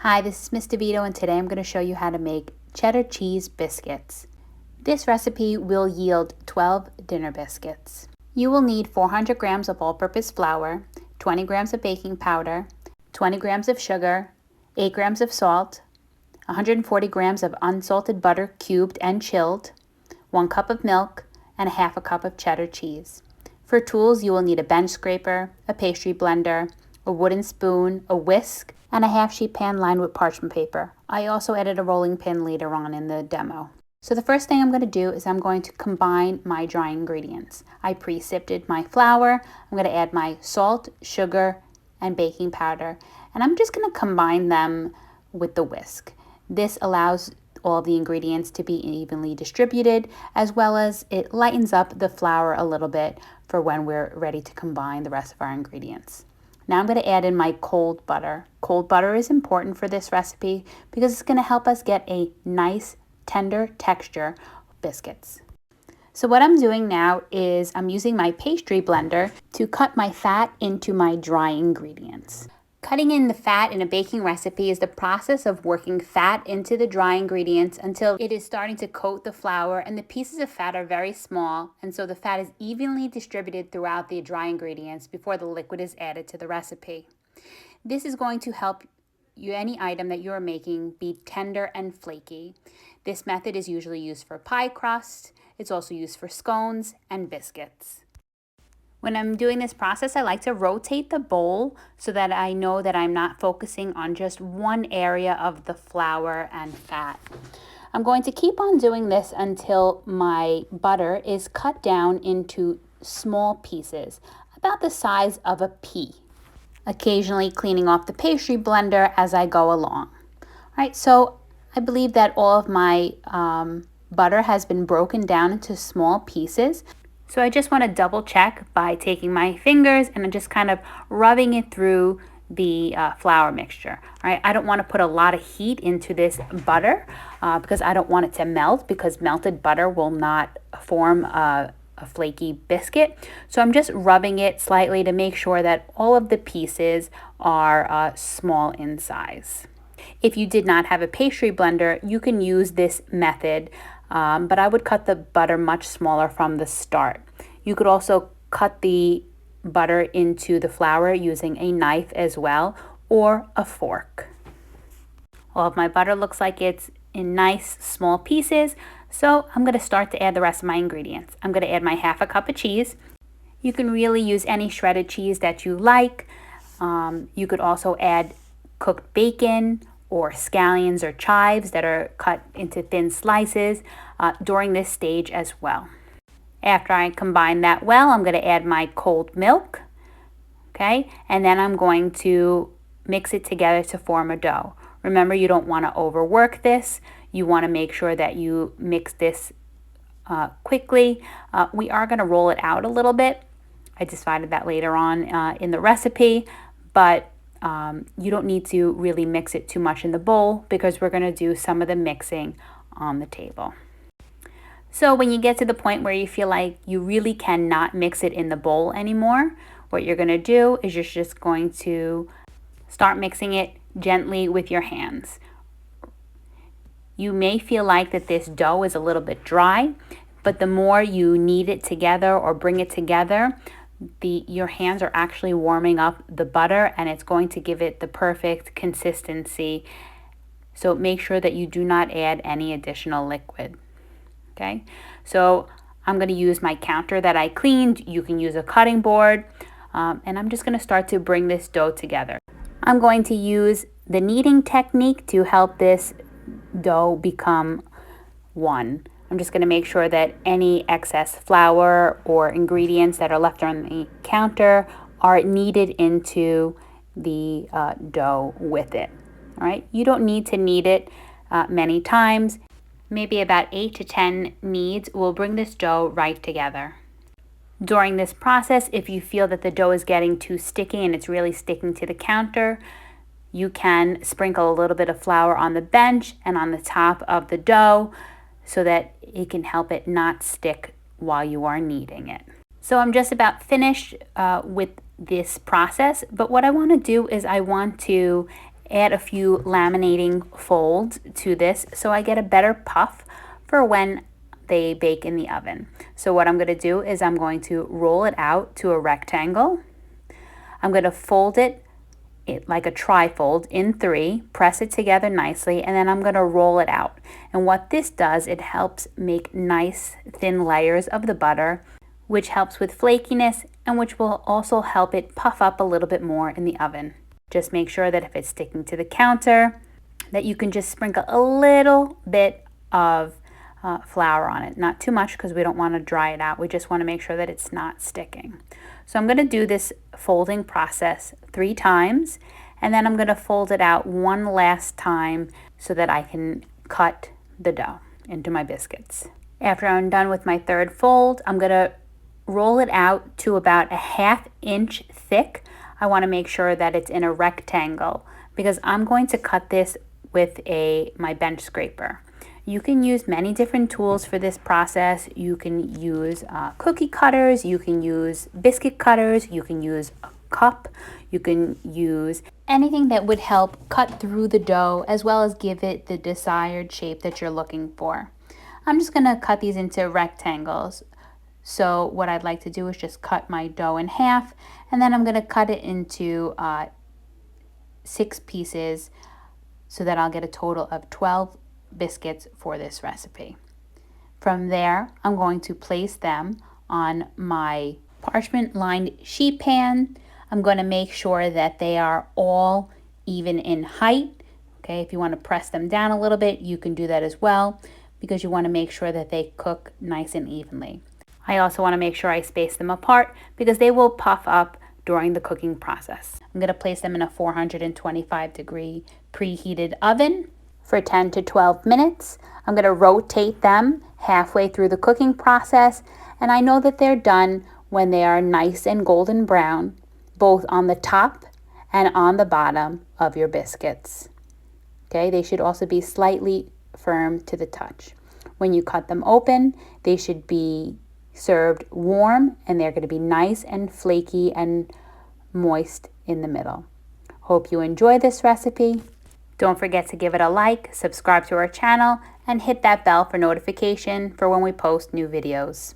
Hi, this is Miss DeVito, and today I'm going to show you how to make cheddar cheese biscuits. This recipe will yield 12 dinner biscuits. You will need 400 grams of all-purpose flour, 20 grams of baking powder, 20 grams of sugar, 8 grams of salt, 140 grams of unsalted butter cubed and chilled, 1 cup of milk, and a half a cup of cheddar cheese. For tools, you will need a bench scraper, a pastry blender, a wooden spoon, a whisk, and a half-sheet pan lined with parchment paper. I also added a rolling pin later on in the demo. So the first thing I'm going to do is I'm going to combine my dry ingredients. I pre-sifted my flour. I'm going to add my salt, sugar, and baking powder. And I'm just going to combine them with the whisk. This allows all the ingredients to be evenly distributed, as well as it lightens up the flour a little bit for when we're ready to combine the rest of our ingredients. Now I'm going to add in my cold butter. Cold butter is important for this recipe because it's going to help us get a nice tender texture of biscuits. So what I'm doing now is I'm using my pastry blender to cut my fat into my dry ingredients. Cutting in the fat in a baking recipe is the process of working fat into the dry ingredients until it is starting to coat the flour, and the pieces of fat are very small, and so the fat is evenly distributed throughout the dry ingredients before the liquid is added to the recipe. This is going to help any item that you are making be tender and flaky. This method is usually used for pie crust. It's also used for scones and biscuits. When I'm doing this process, I like to rotate the bowl so that I know that I'm not focusing on just one area of the flour and fat. I'm going to keep on doing this until my butter is cut down into small pieces, about the size of a pea, occasionally cleaning off the pastry blender as I go along. All right, so I believe that all of my butter has been broken down into small pieces. So I just want to double check by taking my fingers and just kind of rubbing it through the flour mixture. All right, I don't want to put a lot of heat into this butter because I don't want it to melt, because melted butter will not form a flaky biscuit. So I'm just rubbing it slightly to make sure that all of the pieces are small in size. If you did not have a pastry blender, you can use this method, but I would cut the butter much smaller from the start. You could also cut the butter into the flour using a knife as well, or a fork. All of my butter looks like it's in nice small pieces, so I'm going to start to add the rest of my ingredients. I'm going to add my half a cup of cheese. You can really use any shredded cheese that you like. You could also add cooked bacon or scallions or chives that are cut into thin slices during this stage as well. After I combine that well, I'm going to add my cold milk, okay? And then I'm going to mix it together to form a dough. Remember, you don't want to overwork this. You want to make sure that you mix this quickly. We are going to roll it out a little bit. I decided that later on in the recipe, but you don't need to really mix it too much in the bowl because we're going to do some of the mixing on the table. So when you get to the point where you feel like you really cannot mix it in the bowl anymore, what you're going to do is you're just going to start mixing it gently with your hands. You may feel like that this dough is a little bit dry, but the more you knead it together or bring it together, your hands are actually warming up the butter, and it's going to give it the perfect consistency. So make sure that you do not add any additional liquid. Okay, so I'm going to use my counter that I cleaned. You can use a cutting board, and I'm just going to start to bring this dough together. I'm going to use the kneading technique to help this dough become one. I'm just going to make sure that any excess flour or ingredients that are left on the counter are kneaded into the dough with it. All right, you don't need to knead it many times. Maybe about 8 to 10 kneads will bring this dough right together. During this process, if you feel that the dough is getting too sticky and it's really sticking to the counter, you can sprinkle a little bit of flour on the bench and on the top of the dough so that it can help it not stick while you are kneading it. So I'm just about finished with this process, but what I want to do is I want to add a few laminating folds to this so I get a better puff for when they bake in the oven. So what I'm going to do is I'm going to roll it out to a rectangle. I'm going to fold it like a trifold in 3, press it together nicely, and then I'm going to roll it out. And what this does, it helps make nice thin layers of the butter, which helps with flakiness and which will also help it puff up a little bit more in the oven. Just make sure that if it's sticking to the counter, that you can just sprinkle a little bit of flour on it. Not too much because we don't want to dry it out. We just want to make sure that it's not sticking. So I'm going to do this folding process 3 times, and then I'm going to fold it out one last time so that I can cut the dough into my biscuits. After I'm done with my 3rd fold, I'm going to roll it out to about a 1/2 inch thick. I want to make sure that it's in a rectangle because I'm going to cut this with my bench scraper. You can use many different tools for this process. You can use cookie cutters, you can use biscuit cutters, you can use a cup, you can use anything that would help cut through the dough as well as give it the desired shape that you're looking for. I'm just going to cut these into rectangles. So what I'd like to do is just cut my dough in half, and then I'm going to cut it into 6 pieces so that I'll get a total of 12 biscuits for this recipe. From there, I'm going to place them on my parchment lined sheet pan. I'm going to make sure that they are all even in height. Okay, if you want to press them down a little bit, you can do that as well because you want to make sure that they cook nice and evenly. I also want to make sure I space them apart because they will puff up during the cooking process. I'm going to place them in a 425-degree preheated oven for 10 to 12 minutes. I'm going to rotate them halfway through the cooking process, and I know that they're done when they are nice and golden brown, both on the top and on the bottom of your biscuits. Okay, they should also be slightly firm to the touch. When you cut them open, they should be served warm, and they're going to be nice and flaky and moist in the middle. Hope you enjoy this recipe. Don't forget to give it a like, subscribe to our channel, and hit that bell for notification for when we post new videos.